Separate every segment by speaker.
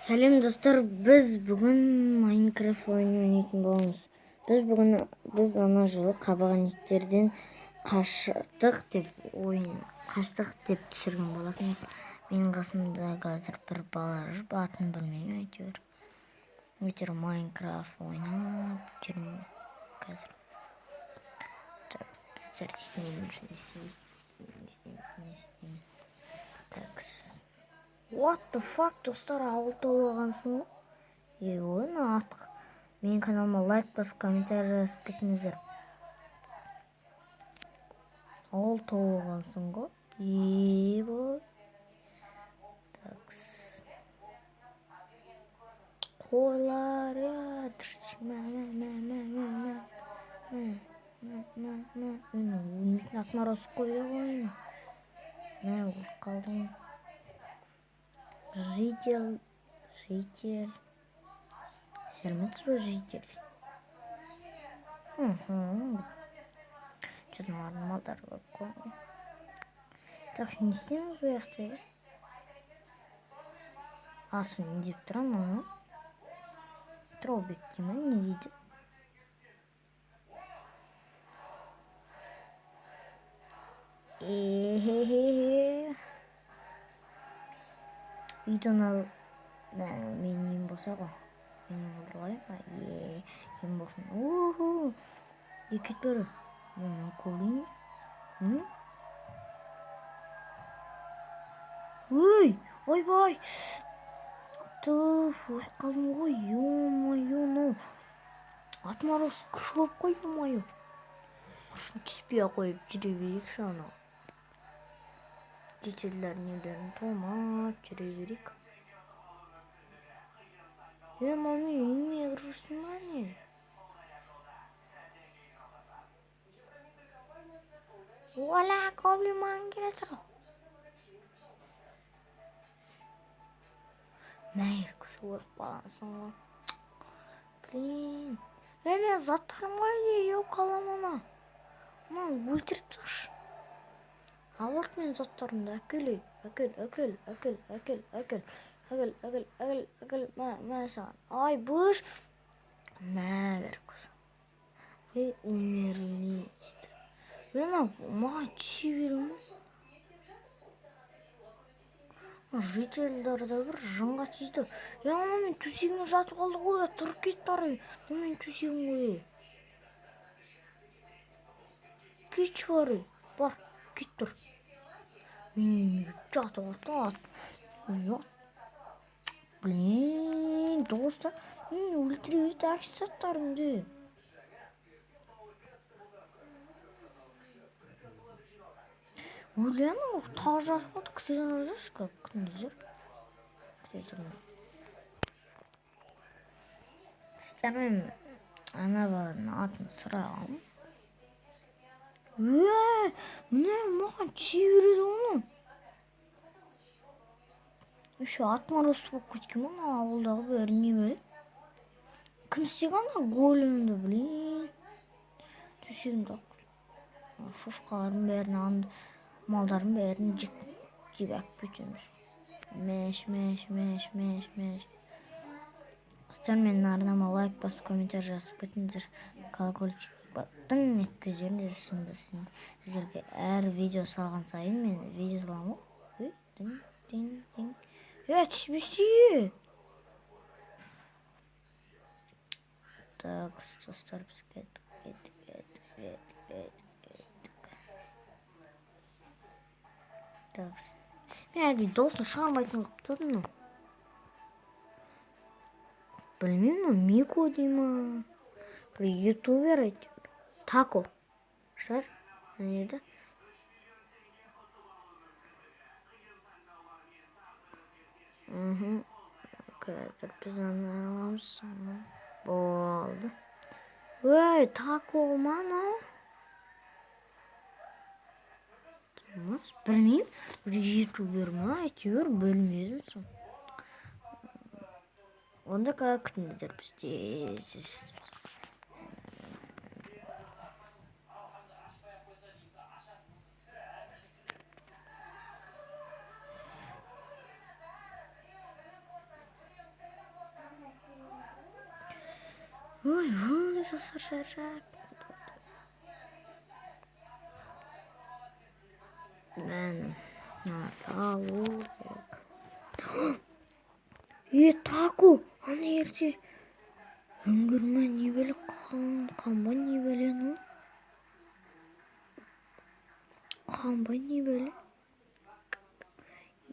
Speaker 1: Сәлем достар, біз бүгін Майнкрафт ойынын ойнайтын боламыз. Біз ана жылы қабағанектерден қаштық деп түсірген болатынбыз. Менің қасымда қазір бір бала жүр, атын білмеймін әйтеуір. Майнкрафт ойнап жүрмін қазір. Біздер дейтін не істейміз. What the fuck, достар, ауыл толығансың ғой? Ойын артық. Менің каналыма лайк басып, комментарий жазып кетіңіздер. Ауыл толығансың ғой? Такс. Қойлар, Атмарос қойды ғой. Қалдың. Житель. Сәлеметсіз бе, житель? Жұрналардың малдары көп қой. Так, не істейміз бұл яқты? Асын не деп тұрам, оны? Тробек деймі, не дейді? Үйден ал... Мен ем болса ғой. Мен алдырғайым ба? Ем болсын. Екет бәрі. Көбейін. Ой-бай. Тұф, қалдым ғой. Ё-мо-ё. Атмарос күш болып қой, ё-мо-ё. Құршын түспей қойып жүре берейік шаны. Жетелдер нелерін томап жүре берейік. Мами, үйме кіргізсің ба не? Ола, гоблин маған келе тұр. Мәйір күсі өліп қалансың ғой. Блин. Мен заттарым қайда, еу қаламана. Өлтіріп тақшы. Алып мен заттарымды әкел. Мә саған. Ай, бұш. Мәйір күсі. Умерлейді. Маған түсе берім. Жителдерді бір жынға тейді. Мен төсегімде жатып қалды ғой, тұрып кет бары. Мен төсегім ғой. Кетші бары. Бар, кет тұр. Мен жатып қалды. Блин, достар. Мен өлтіреді әксаттарымды. Өлені тағы жатып қалды. Күтеден өзірсіз қа? Күтіңіздер. Сіздермен ана баланың атын сұрағым. Міне маған түсе береді оны. Еще Атмарос болып кеткен ма, ауылдағы бәріне бөліп. Кім істеген големді, блин. Төсегімді ақ. Шошқалардың бәрін, малдардың бәрін жеп әкіп кетеміз. Мәш. Достар, менің арнама лайк басып, комментарий жазып кетіңіздер. Колокольчик баттың еткізерінде сіздерге әр видео салған сайын мен видео саламын. Түспесе. Так, достар, біз кеттік. Мен әдей досын шығармайтын қыптадым. Білмеймін, Мико дейма. Бір ютубер әйтеуір. Тако. Шар? Неді? Қазір біз аны аламыз. Болды. Тако мана. Білмеймін. Бір ютубер ма? Әйтеуір білмедім соң. Онда күтіңіздер бізде. Ой, достар шаршап. Мен алу керек. Таку, аны ерте өңгірме не беле қанба не беле ну? Қанба не беле?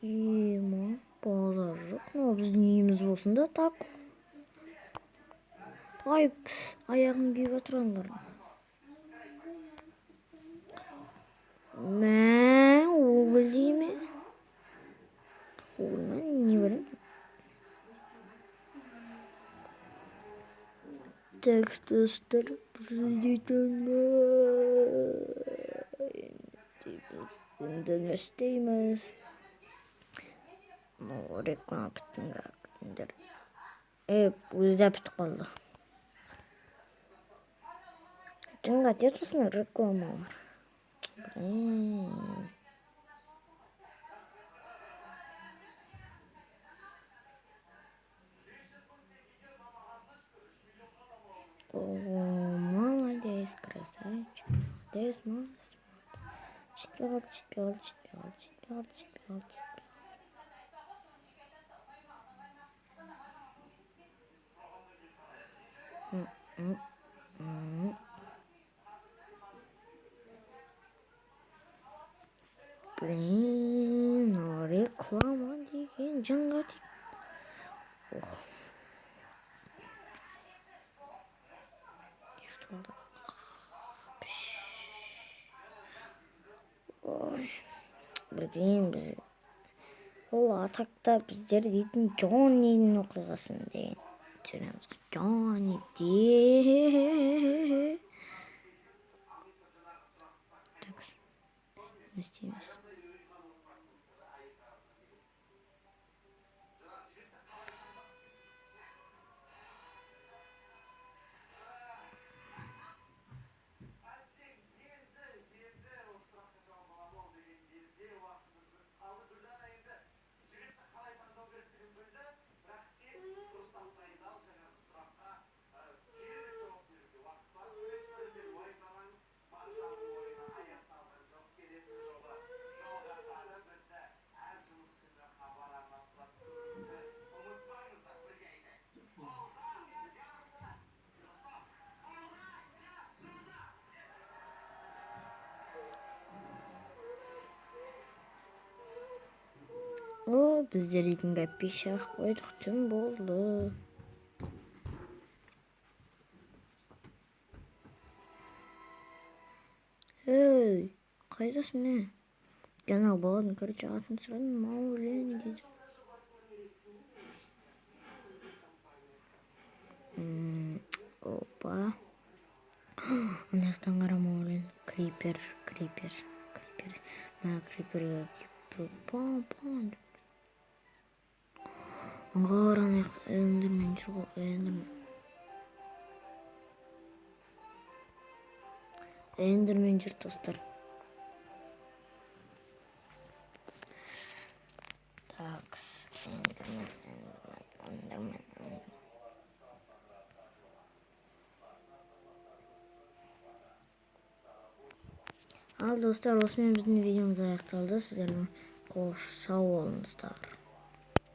Speaker 1: Ема, базар жоқ. Но біздің үйіміз болсын да таку. Ай, аяғын күйіп отырғандар. Мә, угіл дейме? Угіл ма, не білем? Текст достар, енді не істейміз? Реклама біттіңдер. Өзі бітіп қалды. Жаңға детосына рекламалар. Молодец, красавчик. Молодец, молодец. Четвёртый. Блин, реклама деген жаңға тек. Ой, бірден біз ол атақта біздер дейтін Джоннидің оқиғасын деген түсіреміз. Джонни де. Так, не істейміз. Біздер дейтін кәппешақ қойдық, түн болды. Ей, қайдасың мен? Жаңағы баланың көрші атын сұрадым, Маулен дейді. Опа. Ана жақтан қара Маулен. Крипер. Мә криперге пам. Аңғарам эндермен жүр ғой, эндермен жүр достар. Такс, эндермен. Ал достар, осымен біздің видеомыз аяқталды. Сіздермен қош сау болыңыздар.